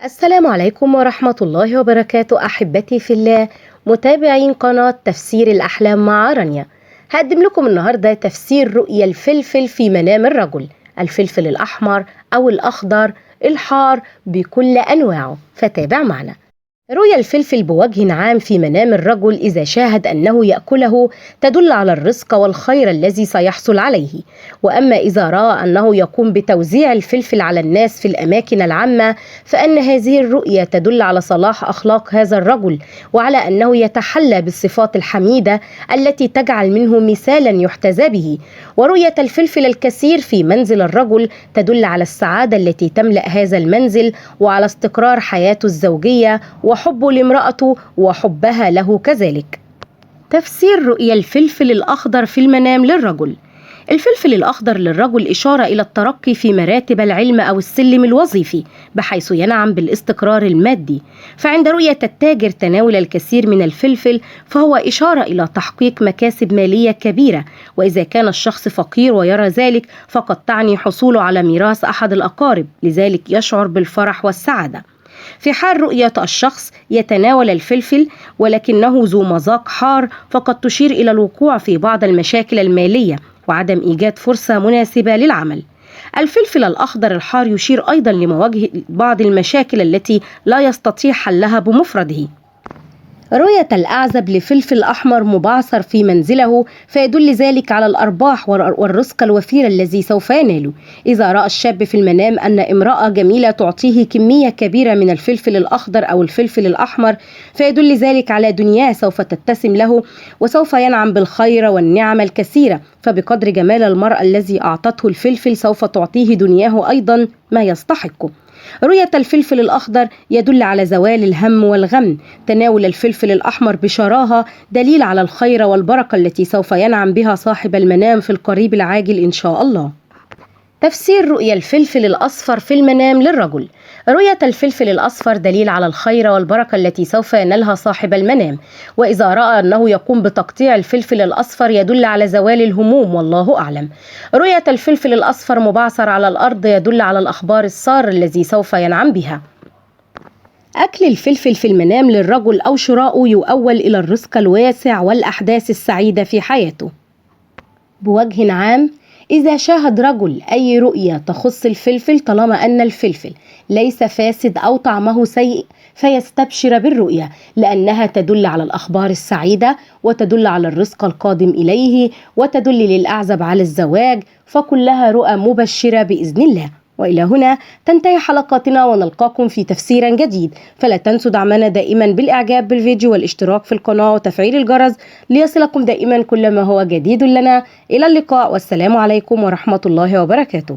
السلام عليكم ورحمة الله وبركاته أحبتي في الله، متابعين قناة تفسير الأحلام مع رانيا. هقدم لكم النهاردة تفسير رؤيا الفلفل في منام الرجل، الفلفل الأحمر أو الأخضر الحار بكل أنواعه، فتابع معنا. رؤيا الفلفل بوجه عام في منام الرجل إذا شاهد أنه يأكله تدل على الرزق والخير الذي سيحصل عليه، وأما إذا رأى أنه يقوم بتوزيع الفلفل على الناس في الأماكن العامة فإن هذه الرؤيا تدل على صلاح أخلاق هذا الرجل، وعلى أنه يتحلى بالصفات الحميدة التي تجعل منه مثالا يحتذى به. ورؤية الفلفل الكثير في منزل الرجل تدل على السعادة التي تملأ هذا المنزل، وعلى استقرار حياته الزوجية وحبه لامرأته وحبها له كذلك. تفسير رؤيا الفلفل الأخضر في المنام للرجل. الفلفل الأخضر للرجل إشارة إلى الترقي في مراتب العلم أو السلم الوظيفي، بحيث ينعم بالاستقرار المادي. فعند رؤية التاجر تناول الكثير من الفلفل فهو إشارة إلى تحقيق مكاسب مالية كبيرة، وإذا كان الشخص فقير ويرى ذلك فقد تعني حصوله على ميراث أحد الأقارب، لذلك يشعر بالفرح والسعادة. في حال رؤية الشخص يتناول الفلفل ولكنه ذو مذاق حار فقد تشير إلى الوقوع في بعض المشاكل المالية وعدم إيجاد فرصة مناسبة للعمل. الفلفل الأخضر الحار يشير أيضا لمواجهة بعض المشاكل التي لا يستطيع حلها بمفرده. رؤية الأعزب لفلفل أحمر مبعثر في منزله فيدل ذلك على الأرباح والرزق الوفير الذي سوف يناله. إذا رأى الشاب في المنام أن امرأة جميلة تعطيه كمية كبيرة من الفلفل الأخضر أو الفلفل الأحمر فيدل ذلك على دنياه سوف تتسم له، وسوف ينعم بالخير والنعم الكثيرة، فبقدر جمال المرأة الذي أعطته الفلفل سوف تعطيه دنياه أيضا ما يستحقه. رؤية الفلفل الأخضر يدل على زوال الهم والغم. تناول الفلفل الأحمر بشراهة دليل على الخير والبركة التي سوف ينعم بها صاحب المنام في القريب العاجل إن شاء الله. تفسير رؤيا الفلفل الأصفر في المنام للرجل. رؤية الفلفل الأصفر دليل على الخير والبركة التي سوف ينالها صاحب المنام، وإذا رأى أنه يقوم بتقطيع الفلفل الأصفر يدل على زوال الهموم والله أعلم. رؤية الفلفل الأصفر مبعثر على الأرض يدل على الأخبار السارة الذي سوف ينعم بها. أكل الفلفل في المنام للرجل أو شراؤه يؤول إلى الرزق الواسع والأحداث السعيدة في حياته. بوجه عام، إذا شاهد رجل أي رؤية تخص الفلفل طالما أن الفلفل ليس فاسد أو طعمه سيء فيستبشر بالرؤية، لأنها تدل على الأخبار السعيدة وتدل على الرزق القادم إليه وتدل للأعزب على الزواج، فكلها رؤى مبشرة بإذن الله. وإلى هنا تنتهي حلقاتنا، ونلقاكم في تفسير جديد. فلا تنسوا دعمنا دائما بالإعجاب بالفيديو والاشتراك في القناة وتفعيل الجرس ليصلكم دائما كل ما هو جديد لنا. إلى اللقاء، والسلام عليكم ورحمة الله وبركاته.